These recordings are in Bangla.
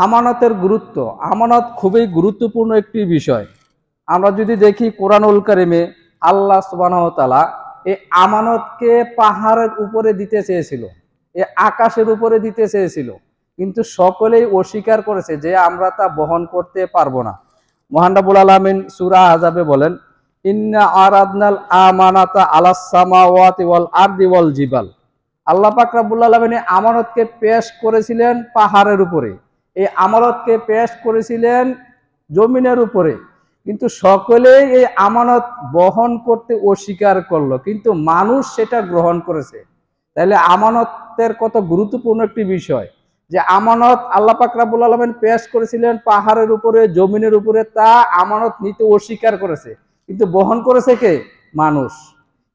আমানতের গুরুত্ব। আমানত খুবই গুরুত্বপূর্ণ একটি বিষয়। আমরা যদি দেখি কোরআনুল কারিমে আল্লাহ সুবহানাহু ওয়া তাআলা এই আমানতকে পাহাড়ের উপরে দিতে চেয়েছিল, আকাশের উপরে দিতে চেয়েছিল, কিন্তু সকলেই অস্বীকার করেছে যে আমরা তা বহন করতে পারবো না। মহান রব্বুল আলামিন সূরা আযাবে বলেন, ইন্না আরাদনাল আমানাতা আলাস সামাওয়াতি ওয়াল আরদি ওয়াল জিবাল। আল্লাহ পাক রব্বুল আলামিন আমানতকে পেশ করেছিলেন পাহাড়ের উপরে, এই আমানতকে পেশ করেছিলেন জমিনের উপরে, কিন্তু সকলেই এই আমানত বহন করতে অস্বীকার করলো, কিন্তু মানুষ সেটা গ্রহণ করেছে। তাহলে আমানতের কত গুরুত্বপূর্ণ একটি বিষয়, যে আমানত আল্লাহ পাক রব্বুল আলামিন পেশ করেছিলেন পাহাড়ের উপরে, জমিনের উপরে, তা আমানত নিতে অস্বীকার করেছে, কিন্তু বহন করেছে কে? মানুষ।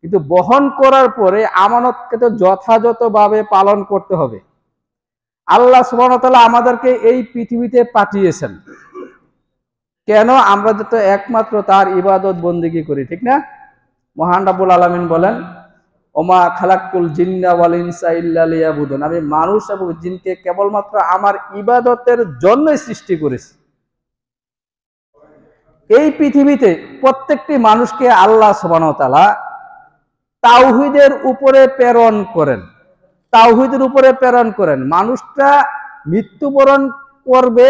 কিন্তু বহন করার পরে আমানতকে তো যথাযথভাবে পালন করতে হবে। আল্লাহ সুবহানাহু ওয়া তাআলা আমাদেরকে এই পৃথিবীতে পাঠিয়েছেন কেন? আমরা তো একমাত্র তার ইবাদত বন্দেগী করি, ঠিক না? মহান রব্বুল আলামিন বলেন, ওমা খালাকতুল জিন্না ওয়াল ইনসা ইল্লা লিয়াবুদুন। আমি মানুষ এবং জিনকে কেবলমাত্র আমার ইবাদতের জন্যই সৃষ্টি করেছি। এই পৃথিবীতে প্রত্যেকটি মানুষকে আল্লাহ সুবহানাহু ওয়া তাআলা তাওহীদের উপরে প্রেরণ করেন, তাওহীদের উপরে প্রেরণ করেন। মানুষটা মৃত্যুবরণ করবে,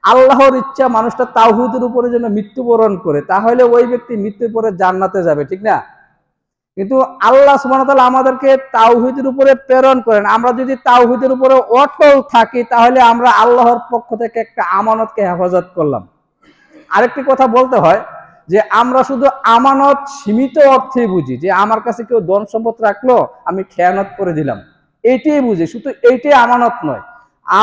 আল্লাহর ইচ্ছা মানুষটা তাওহীদের উপরে যেন মৃত্যুবরণ করে, তাহলে ওই ব্যক্তি মৃত্যুর পরে জান্নাতে যাবে, ঠিক না? কিন্তু আল্লাহ সুবহানাহু ওয়া তাআলা আমাদেরকে তাওহীদের উপরে প্রেরণ করেন। আমরা যদি তাওহীদের উপরে অটল থাকি, তাহলে আমরা আল্লাহর পক্ষ থেকে একটা আমানতকে হেফাজত করলাম। আরেকটি কথা বলতে হয় যে আমরা শুধু আমানত সীমিত অর্থেই বুঝি, যে আমার কাছে কেউ ধন সম্পদ রাখলো, আমি খেয়ানত করে দিলাম, এইটাই বুঝি। শুধু এইটাই আমানত নয়,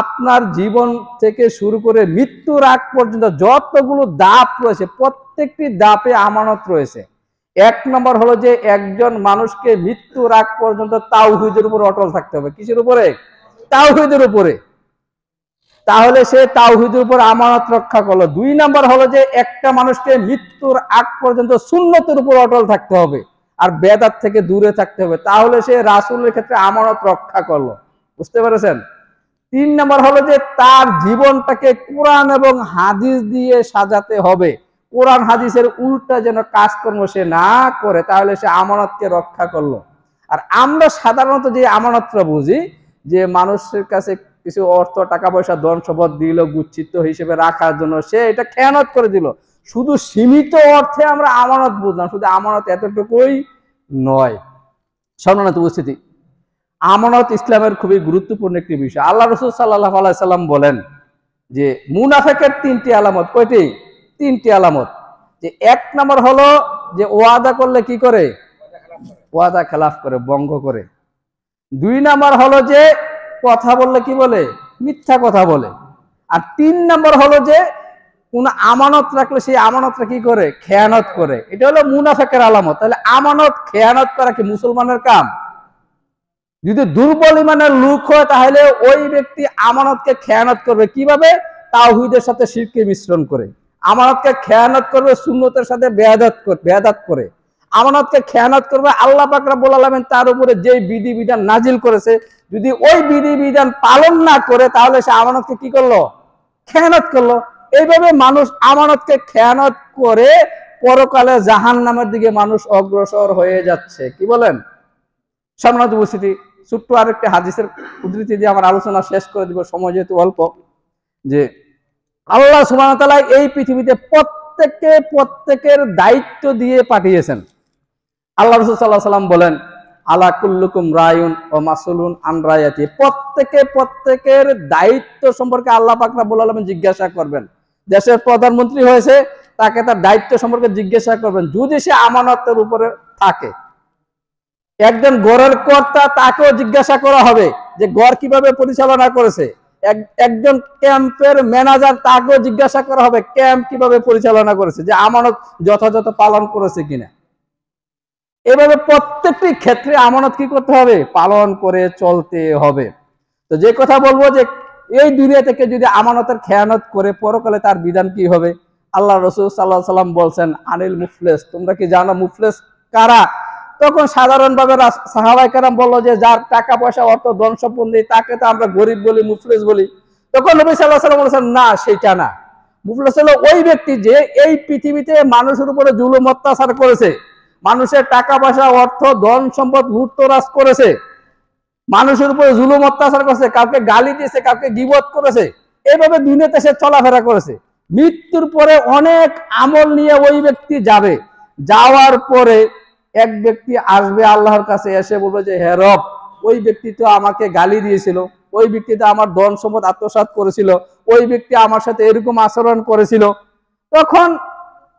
আপনার জীবন থেকে শুরু করে মৃত্যুর আগ পর্যন্ত যতগুলো ধাপ রয়েছে, প্রত্যেকটি ধাপে আমানত রয়েছে। এক নম্বর হলো যে একজন মানুষকে মৃত্যুর আগ পর্যন্ত তাওহীদের উপর অটল থাকতে হবে। কিসের উপরে? তাওহীদের উপরে। তাহলে সে তাওহীদের উপর আমানত রক্ষা করলো। দুই নাম্বার হলো যে একটা মানুষকে মৃত্যুর আগ পর্যন্ত সুন্নতের উপর অটল থাকতে হবে আর বেদাত থেকে দূরে থাকতে হবে, তাহলে সে রাসূলের ক্ষেত্রে আমানত রক্ষা করলো। বুঝতে পেরেছেন? তিন নাম্বার হলো যে তার জীবনটাকে কোরআন এবং হাদিস দিয়ে সাজাতে হবে। কোরআন হাদিসের উল্টা যেন কাজকর্ম সে না করে, তাহলে সে আমানতকে রক্ষা করলো। আর আমরা সাধারণত যে আমানতটা বুঝি, যে মানুষের কাছে কিছু অর্থ, টাকা পয়সা, ধন সম্পদ দিল গুচ্ছিত হিসেবে রাখার জন্য, সে এটা খেয়ানত করে দিল। শুধু সীমিত অর্থে আমরা আমানত বুঝলাম, শুধু আমানত এতটুকুই নয়। সম্মানিত উপস্থিতি, আমানত ইসলামের খুবই গুরুত্বপূর্ণ একটি বিষয়। আল্লাহ রাসূল সাল্লাল্লাহু আলাইহি সাল্লাম বলেন যে মুনাফিকের তিনটি আলামত। কয়টি? তিনটি আলামত। যে এক নম্বর হলো যে ওয়াদা করলে কি করে? ওয়াদা খেলাফ করে, ভঙ্গ করে। দুই নাম্বার হলো যে কথা বললে কি বলে? মিথ্যা কথা বলে। আর তিন নাম্বার হলো যে কোন আমানত রাখলে সেই আমানতটা কি করে? খেয়ানত করে। এটা হলো মুনাফিকের আলামত। তাহলে আমানত খেয়ানত করা কি মুসলমানের কাম? যদি দুর্বল ইমানের লোক হয়, তাহলে ওই ব্যক্তি আমানতকে খেয়ানত করবে কিভাবে? তাওহীদের সাথে শিরকে মিশ্রণ করে। আমানতকে খেয়ানত করবে সুন্নতের সাথে বেয়াদত করে। আমানতকে খেয়ানত করবে আল্লাহ পাক রব্বুল আলামিন তার উপরে যে বিধিবিধান নাজিল করেছে, যদি ওই বিধিবিধান পালন না করে, তাহলে সে আমানতকে কি করলো? খেয়ানত করলো। এইভাবে মানুষ আমানতকে খেয়ানত করে পরকালে জাহান্নামের দিকে মানুষ অগ্রসর হয়ে যাচ্ছে। কি বলেন? সম্মানিত উপস্থিতি, ছোট্ট আরেকটি হাদিসের উদ্ধৃতি দিয়ে আমার আলোচনা শেষ করে দিব, সময় যেহেতু অল্প। যে আল্লাহ সুবহানাহু ওয়া তাআলা এই পৃথিবীতে প্রত্যেকের দায়িত্ব দিয়ে পাঠিয়েছেন। আল্লাহ রাসূল সাল্লাল্লাহু আলাইহি ওয়াসাল্লাম বলেন, আলা কুল্লুকুম রায়ুন ওয়া মাসউলুন আন রায়াতি। প্রত্যেকের দায়িত্ব সম্পর্কে আল্লাহ পাক রব্বুল আলামিন জিজ্ঞাসা করবেন। দেশের প্রধানমন্ত্রী হয়েছে, তাকে তার দায়িত্ব সম্পর্কে জিজ্ঞাসা করবেন, যদি সে আমানতের উপরে থাকে। একজন গড়ের কর্তা, তাকেও জিজ্ঞাসা করা হবে যে গড় কিভাবে পরিচালনা করেছে। একজন ক্যাম্পের ম্যানেজার, তাকেও জিজ্ঞাসা করা হবে ক্যাম্প কিভাবে পরিচালনা করেছে, যে আমানত যথাযথ পালন করেছে কিনা। এভাবে প্রত্যেকটি ক্ষেত্রে আমানত কি করতে হবে? পালন করে চলতে হবে। তো যে কথা বলবো, যে এই দুনিয়া থেকে যদি আমানতের খেয়ানত করে, পরকালে তার বিধান কি হবে? আল্লাহ রাসূল সাল্লাল্লাহু আলাইহি সাল্লাম বলছেন, আনিল মুফলিস। তোমরা কি জানো মুফলিস কারা? তখন সাধারণভাবে সাহাবায়ে কেরাম বলল যে যার টাকা পয়সা, অর্থ, ধন সম্পদ নেই, তাকে তো আমরা গরিব বলি, মুফলিস বলি। তখন নবী সাল্লাল্লাহু আলাইহি ওয়াসাল্লাম বলেছেন, না সেটা না, মুফলিস হলো ওই ব্যক্তি যে এই পৃথিবীতে মানুষের উপরে জুলুম অত্যাচার করেছে, মানুষের টাকা পয়সা অর্থ ধন সম্পদ লুটতরাজ করেছে, মানুষের উপরে জুলুম অত্যাচার করেছে, কাউকে গালি দিয়েছে, কাউকে গীবত করেছে, এইভাবে দুনিয়াতে সে চলাফেরা করেছে। মৃত্যুর পরে অনেক আমল নিয়ে ওই ব্যক্তি যাবে, যাওয়ার পরে এক ব্যক্তি আসবে আল্লাহর কাছে, এসে বলবে যে হে রব, ওই ব্যক্তি তো আমাকে গালি দিয়েছিল, ওই ব্যক্তি তো আমার ধন সম্পদ আত্মসাৎ করেছিল, ওই ব্যক্তি আমার সাথে এরকম আচরণ করেছিল। তখন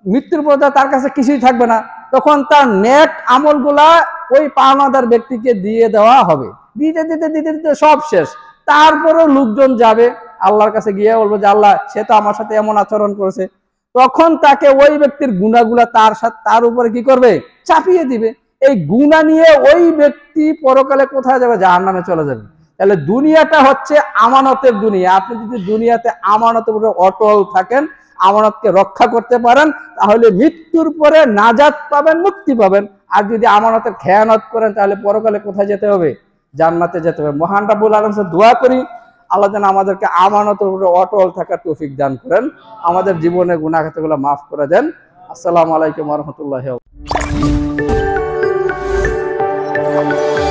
মৃত্যুর পর তার কাছে কিছুই থাকবে না, তখন তার নেক আমলগুলা ওই পাওনাদার ব্যক্তিকে দিয়ে দেওয়া হবে। দিতে দিতে দিতে দিতে সব শেষ। তারপরেও লোকজন যাবে আল্লাহর কাছে, গিয়ে বলবো যে আল্লাহ, সে তো আমার সাথে এমন আচরণ করেছে। তখন তাকে ওই ব্যক্তির গুনাহগুলা তার উপরে কি করবে, চাপিয়ে দিবে। এই গুনাহ নিয়ে ওই ব্যক্তি পরকালে কোথায় যাবে, জাহান্নামে চলে যাবে। তাহলে দুনিয়াটা হচ্ছে আমানতের দুনিয়া। আপনি যদি দুনিয়াতে আমানতের উপরে অটল থাকেন, আমানতকে রক্ষা করতে পারেন, তাহলে মৃত্যুর পরে নাজাত পাবেন, মুক্তি পাবেন। আর যদি আমানতের খেয়ানত করেন, তাহলে পরকালে কোথায় যেতে হবে, জান্নাতে যেতে হবে। মহান রাব্বুল আলামিন দোয়া করি আল্লাহ যেন আমাদেরকে আমানতের উপরে অটল থাকার তৌফিক দান করেন, আমাদের জীবনের গুনাহ খাতাগুলো মাফ করে দেন। আসসালামু আলাইকুম ওয়া রাহমাতুল্লাহি ওয়া বারাকাতুহু।